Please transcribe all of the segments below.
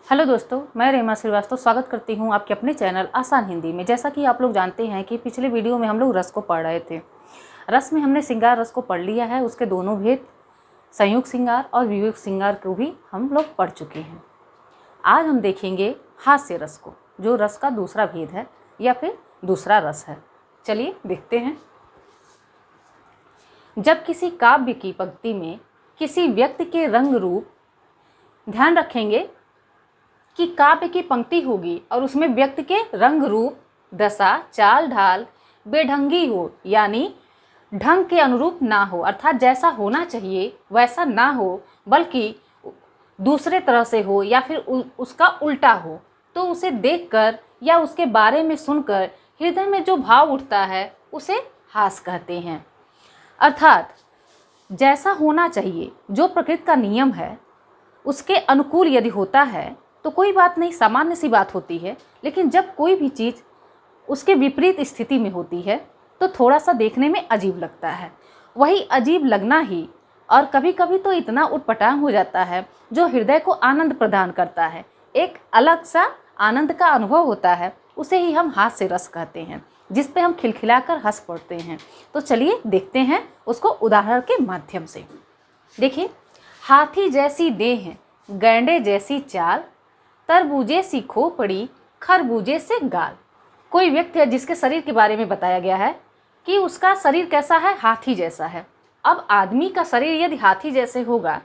Hello दोस्तों, मैं रेमा श्रीवास्तव स्वागत करती हूं आपके अपने चैनल आसान हिंदी में। जैसा कि आप लोग जानते हैं कि पिछले वीडियो में हम लोग रस को पढ़ रहे थे। रस में हमने श्रृंगार रस को पढ़ लिया है, उसके दोनों भेद संयुक्त श्रृंगार और वियुक्त श्रृंगार को भी हम लोग पढ़ चुके हैं। आज हम देखेंगे हास्य रस को, जो रस का दूसरा भेद है या फिर दूसरा रस है। चलिए देखते हैं। जब किसी काव्य की पंक्ति में किसी व्यक्ति के रंग रूप, ध्यान रखेंगे कि काव्य की पंक्ति होगी और उसमें व्यक्ति के रंग रूप, दशा, चाल ढाल बेढंगी हो, यानी ढंग के अनुरूप ना हो, अर्थात जैसा होना चाहिए वैसा ना हो, बल्कि दूसरे तरह से हो या फिर उसका उल्टा हो, तो उसे देखकर या उसके बारे में सुनकर हृदय में जो भाव उठता है उसे हास कहते हैं। अर्थात जैसा होना चाहिए, जो प्रकृति का नियम है उसके अनुकूल यदि होता है तो कोई बात नहीं, सामान्य सी बात होती है। लेकिन जब कोई भी चीज़ उसके विपरीत स्थिति में होती है तो थोड़ा सा देखने में अजीब लगता है। वही अजीब लगना ही और कभी कभी तो इतना उटपटांग हो जाता है जो हृदय को आनंद प्रदान करता है, एक अलग सा आनंद का अनुभव होता है, उसे ही हम हास्य रस कहते हैं, जिस पे हम खिलखिलाकर हंस पड़ते हैं। तो चलिए देखते हैं उसको उदाहरण के माध्यम से। देखिए, हाथी जैसी देह, गैंडे जैसी चाल, तरबूजे सी खोपड़ी, खरबूजे से गाल। कोई व्यक्ति है जिसके शरीर के बारे में बताया गया है कि उसका शरीर कैसा है, हाथी जैसा है। अब आदमी का शरीर यदि हाथी जैसे होगा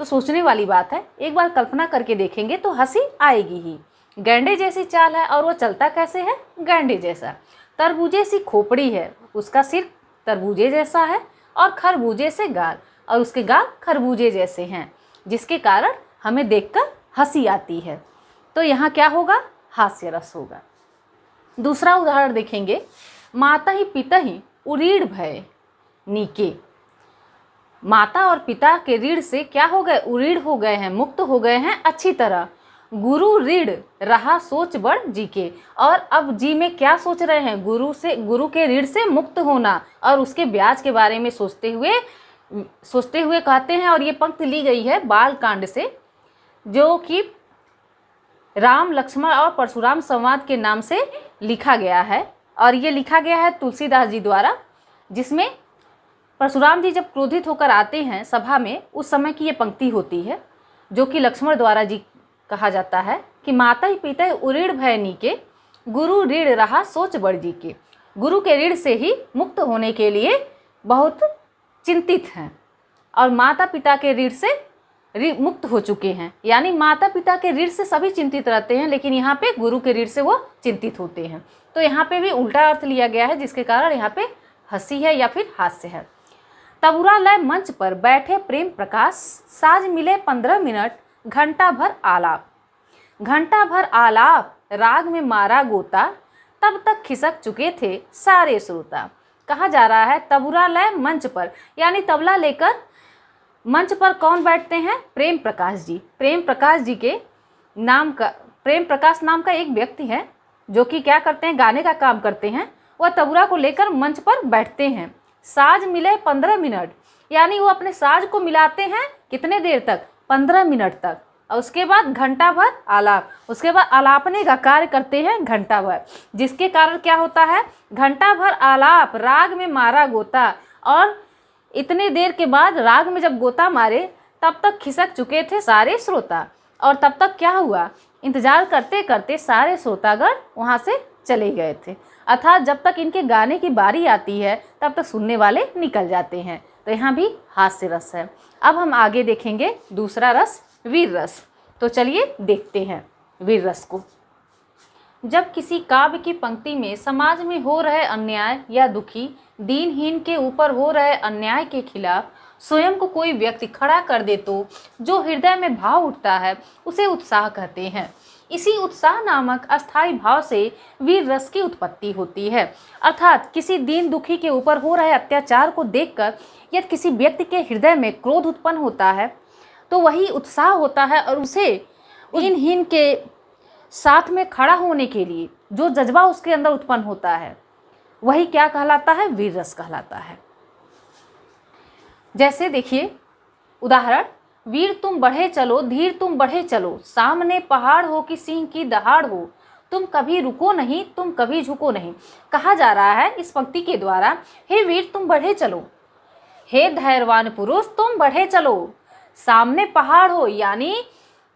तो सोचने वाली बात है, एक बार कल्पना करके देखेंगे तो हंसी आएगी ही। गैंडे जैसी चाल है और वो चलता कैसे है, गैंडे जैसा। तरबूजे सी खोपड़ी है, उसका सिर तरबूजे जैसा है, और खरबूजे से गाल, और उसके गाल खरबूजे जैसे हैं, जिसके कारण हमें देखकर हंसी आती है। तो यहाँ क्या होगा, हास्य रस होगा। दूसरा उदाहरण देखेंगे। माता ही पिता ही उरीड़ भय नीके। माता और पिता के रीढ़ से क्या हो गए, उरीड़ हो गए हैं, मुक्त हो गए हैं अच्छी तरह। गुरु रीढ़ रहा सोच बड़ जी के। और अब जी में क्या सोच रहे हैं, गुरु के रीढ़ से मुक्त होना और उसके ब्याज के बारे में सोचते हुए कहते हैं। और ये पंक्ति ली गई है बाल कांड से, जो कि राम, लक्ष्मण और परशुराम संवाद के नाम से लिखा गया है। और ये लिखा गया है तुलसीदास जी द्वारा, जिसमें परशुराम जी जब क्रोधित होकर आते हैं सभा में, उस समय की ये पंक्ति होती है, जो कि लक्ष्मण द्वारा जी कहा जाता है कि माता ही पिता उरीड़ भय नीके, गुरु रीढ़ रहा सोच बड़ जी के। गुरु के रीढ़ से ही मुक्त होने के लिए बहुत चिंतित हैं और माता पिता के रीढ़ से मुक्त हो चुके हैं। यानी माता पिता के रीढ़ से सभी चिंतित रहते हैं, लेकिन यहाँ पे गुरु के रीढ़ से वो चिंतित होते हैं। तो यहाँ पे भी उल्टा अर्थ लिया गया है, जिसके कारण यहाँ पे हंसी है या फिर हास्य है। तबुरा लय मंच पर बैठे प्रेम प्रकाश, साज मिले 15 मिनट, घंटा भर आलाप। घंटा भर आलाप, राग में मारा गोता, तब तक खिसक चुके थे सारे श्रोता। कहा जा रहा है तबुरा लय मंच पर, यानी तबला लेकर मंच पर कौन बैठते हैं, प्रेम प्रकाश जी। प्रेम प्रकाश नाम का एक व्यक्ति है जो कि क्या करते हैं, गाने का काम करते हैं। वह तबुरा को लेकर मंच पर बैठते हैं। साज मिले 15 मिनट, यानी वो अपने साज को मिलाते हैं कितने देर तक, 15 मिनट तक। और उसके बाद घंटा भर आलाप, उसके बाद आलापने का कार्य करते हैं घंटा भर, जिसके कारण क्या होता है, घंटा भर आलाप, राग में मारा गोता। और इतनी देर के बाद राग में जब गोता मारे तब तक खिसक चुके थे सारे श्रोता। और तब तक क्या हुआ, इंतजार करते करते सारे श्रोतागण वहाँ से चले गए थे। अर्थात जब तक इनके गाने की बारी आती है तब तक सुनने वाले निकल जाते हैं। तो यहाँ भी हास्य रस है। अब हम आगे देखेंगे दूसरा रस, वीर रस। तो चलिए देखते हैं वीर रस को। जब किसी काव्य की पंक्ति में समाज में हो रहे अन्याय या दुखी, दीनहीन के ऊपर हो रहे अन्याय के खिलाफ स्वयं को कोई व्यक्ति खड़ा कर दे तो जो हृदय में भाव उठता है उसे उत्साह कहते हैं। इसी उत्साह नामक अस्थायी भाव से वीर रस की उत्पत्ति होती है। अर्थात किसी दीन दुखी के ऊपर हो रहे अत्याचार को देखकर यदि किसी व्यक्ति के हृदय में क्रोध उत्पन्न होता है तो वही उत्साह होता है, और उसे दीनहीन के साथ में खड़ा होने के लिए जो जज्बा उसके अंदर उत्पन्न होता है वही क्या कहलाता है, वीर रस कहलाता है। जैसे देखिए उदाहरण, वीर तुम बढ़े चलो, धीर तुम बढ़े चलो, सामने पहाड़ हो कि सिंह की दहाड़ हो, तुम कभी रुको नहीं, तुम कभी झुको नहीं। कहा जा रहा है इस पंक्ति के द्वारा, हे वीर तुम बढ़े चलो, हे धैर्यवान पुरुष तुम बढ़े चलो, सामने पहाड़ हो यानी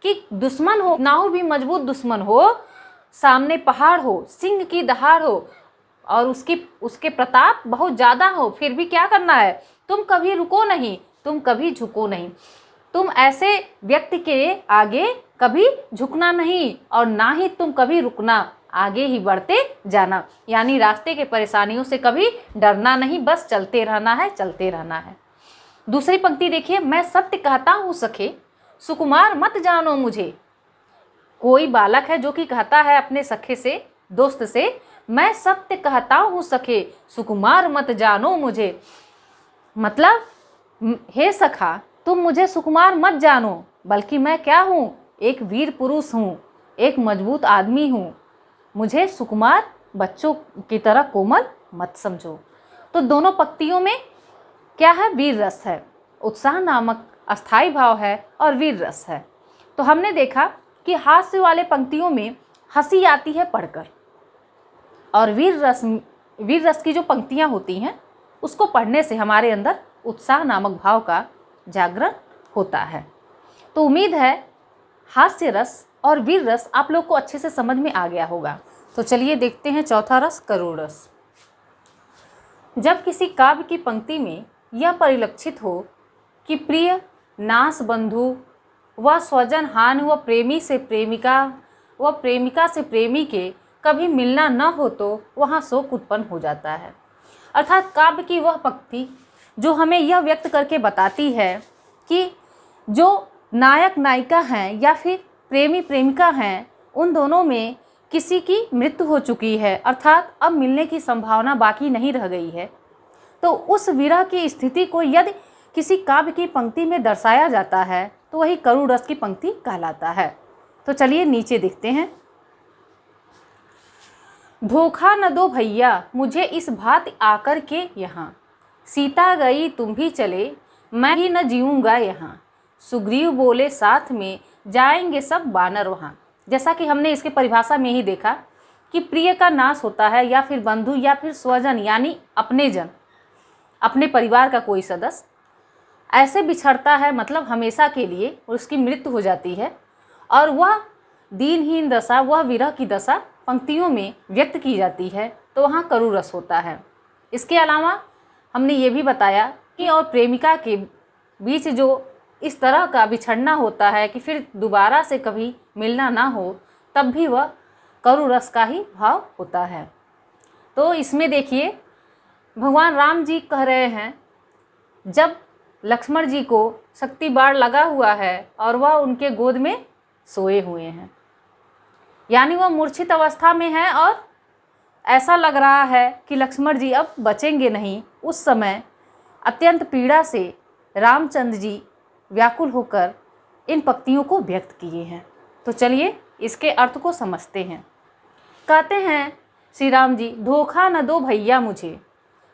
कि दुश्मन हो, ना हो भी मजबूत दुश्मन हो, सामने पहाड़ हो, सिंह की दहाड़ हो और उसके प्रताप बहुत ज़्यादा हो, फिर भी क्या करना है, तुम कभी रुको नहीं, तुम कभी झुको नहीं। तुम ऐसे व्यक्ति के आगे कभी झुकना नहीं और ना ही तुम कभी रुकना, आगे ही बढ़ते जाना, यानी रास्ते के परेशानियों से कभी डरना नहीं, बस चलते रहना है, चलते रहना है। दूसरी पंक्ति देखिए, मैं सत्य कहता हूँ सखे, सुकुमार मत जानो मुझे। कोई बालक है जो कि कहता है अपने सखे से, दोस्त से, मैं सत्य कहता हूँ सखे, सुकुमार मत जानो मुझे। मतलब हे सखा, तुम मुझे सुकुमार मत जानो, बल्कि मैं क्या हूँ, एक वीर पुरुष हूँ, एक मजबूत आदमी हूँ, मुझे सुकुमार बच्चों की तरह कोमल मत समझो। तो दोनों पंक्तियों में क्या है, वीर रस है, उत्साह नामक अस्थाई भाव है और वीर रस है। तो हमने देखा कि हास्य वाले पंक्तियों में हंसी आती है पढ़कर, और वीर रस की जो पंक्तियां होती हैं उसको पढ़ने से हमारे अंदर उत्साह नामक भाव का जागरण होता है। तो उम्मीद है हास्य रस और वीर रस आप लोग को अच्छे से समझ में आ गया होगा। तो चलिए देखते हैं चौथा रस, करुण रस। जब किसी काव्य की पंक्ति में यह परिलक्षित हो कि प्रिय नाश बंधु व स्वजन हानि व प्रेमी से प्रेमिका व प्रेमिका से प्रेमी के कभी मिलना न हो, तो वहाँ शोक उत्पन्न हो जाता है। अर्थात काव्य की वह पंक्ति जो हमें यह व्यक्त करके बताती है कि जो नायक नायिका हैं या फिर प्रेमी प्रेमिका हैं, उन दोनों में किसी की मृत्यु हो चुकी है, अर्थात अब मिलने की संभावना बाकी नहीं रह गई है। तो उस विरह की स्थिति को यदि किसी काव्य की पंक्ति में दर्शाया जाता है तो वही करुण रस की पंक्ति कहलाता है। तो चलिए नीचे देखते हैं। धोखा न दो भैया मुझे इस भांति आकर के यहाँ, सीता गई तुम भी चले मैं ही न जीऊँगा यहाँ, सुग्रीव बोले साथ में जाएंगे सब बानर वहाँ। जैसा कि हमने इसके परिभाषा में ही देखा कि प्रिय का नाश होता है या फिर बंधु या फिर स्वजन यानी अपने जन, अपने परिवार का कोई सदस्य ऐसे बिछड़ता है, मतलब हमेशा के लिए उसकी मृत्यु हो जाती है, और वह दीनहीन दशा, वह विरह की दशा पंक्तियों में व्यक्त की जाती है, तो वहाँ करुण रस होता है। इसके अलावा हमने ये भी बताया कि और प्रेमिका के बीच जो इस तरह का बिछड़ना होता है कि फिर दोबारा से कभी मिलना ना हो, तब भी वह करुण रस का ही भाव होता है। तो इसमें देखिए भगवान राम जी कह रहे हैं, जब लक्ष्मण जी को शक्ति बाण लगा हुआ है और वह उनके गोद में सोए हुए हैं, यानी वह मूर्छित अवस्था में है और ऐसा लग रहा है कि लक्ष्मण जी अब बचेंगे नहीं। उस समय अत्यंत पीड़ा से रामचंद्र जी व्याकुल होकर इन पंक्तियों को व्यक्त किए हैं। तो चलिए इसके अर्थ को समझते हैं। कहते हैं श्री राम जी, धोखा न दो भैया मुझे,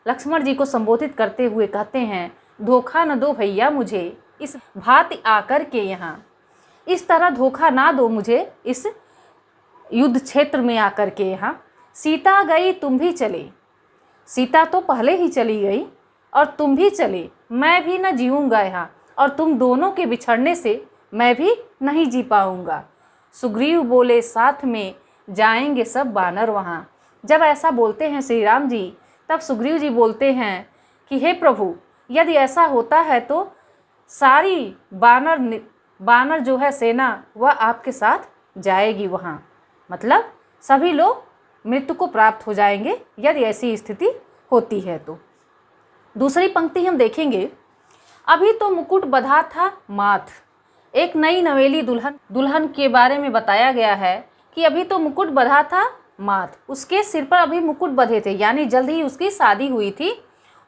लक्ष्मण जी को संबोधित करते हुए कहते हैं, धोखा न दो भैया मुझे इस भांति आकर के यहाँ, इस तरह धोखा ना दो मुझे इस युद्ध क्षेत्र में आकर के यहाँ। सीता गई तुम भी चले, सीता तो पहले ही चली गई और तुम भी चले, मैं भी न जीऊँगा यहाँ, और तुम दोनों के बिछड़ने से मैं भी नहीं जी पाऊँगा। सुग्रीव बोले साथ में जाएंगे सब बानर वहाँ। जब ऐसा बोलते हैं श्री राम जी, तब सुग्रीव जी बोलते हैं कि हे प्रभु, यदि ऐसा होता है तो सारी बानर जो है सेना, वह आपके साथ जाएगी वहाँ, मतलब सभी लोग मृत्यु को प्राप्त हो जाएंगे यदि ऐसी स्थिति होती है। तो दूसरी पंक्ति हम देखेंगे, अभी तो मुकुट बंधा था माथ। एक नई नवेली दुल्हन के बारे में बताया गया है कि अभी तो मुकुट बंधा था माथ, उसके सिर पर अभी मुकुट बंधे थे, यानी जल्द ही उसकी शादी हुई थी।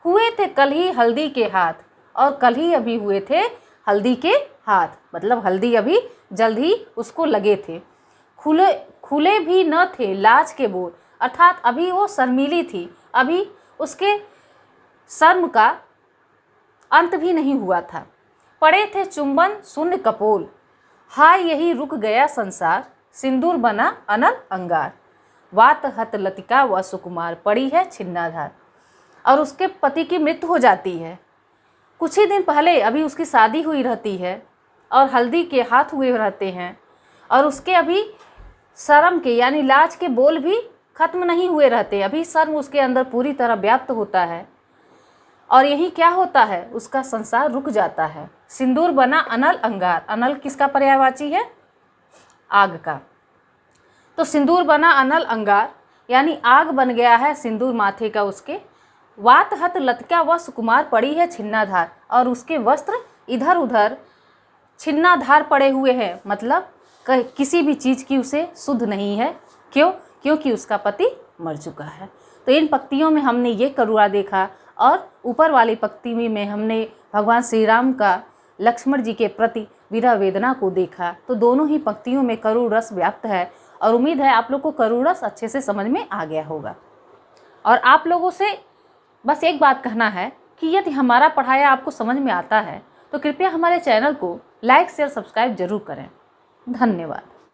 हुए थे कल ही हल्दी के हाथ, और कल ही अभी हुए थे हल्दी के हाथ, मतलब हल्दी अभी जल्द ही उसको लगे थे। खुले भी न थे लाज के बोल, अर्थात अभी वो शर्मीली थी, अभी उसके शर्म का अंत भी नहीं हुआ था। पड़े थे चुंबन शून्य कपोल, हाय यही रुक गया संसार, सिंदूर बना अनल अंगार। वात हत लतिका व सुकुमार, पड़ी है छिन्नाधार। और उसके पति की मृत्यु हो जाती है। कुछ ही दिन पहले अभी उसकी शादी हुई रहती है और हल्दी के हाथ हुए रहते हैं, और उसके अभी शर्म के यानी लाज के बोल भी खत्म नहीं हुए रहते। अभी शर्म उसके अंदर पूरी तरह व्याप्त होता है, और यही क्या होता है, उसका संसार रुक जाता है। सिंदूर बना अनल अंगार, अनल किसका पर्यायवाची है? आग का। तो सिंदूर बना अनल अंगार यानी आग बन गया है सिंदूर माथे का उसके। वात हत लतिका व सुकुमार, पड़ी है छिन्नाधार, और उसके वस्त्र इधर उधर छिन्नाधार पड़े हुए हैं, मतलब किसी भी चीज़ की उसे शुद्ध नहीं है। क्यों? क्योंकि उसका पति मर चुका है। तो इन पंक्तियों में हमने ये करुणा देखा, और ऊपर वाली पंक्ति में हमने भगवान श्री राम का लक्ष्मण जी के प्रति विरह वेदना को देखा। तो दोनों ही पंक्तियों में करुण रस व्याप्त है, और उम्मीद है आप लोग को करुण रस अच्छे से समझ में आ गया होगा। और आप लोगों से बस एक बात कहना है कि यदि हमारा पढ़ाया आपको समझ में आता है तो कृपया हमारे चैनल को लाइक शेयर सब्सक्राइब जरूर करें। धन्यवाद।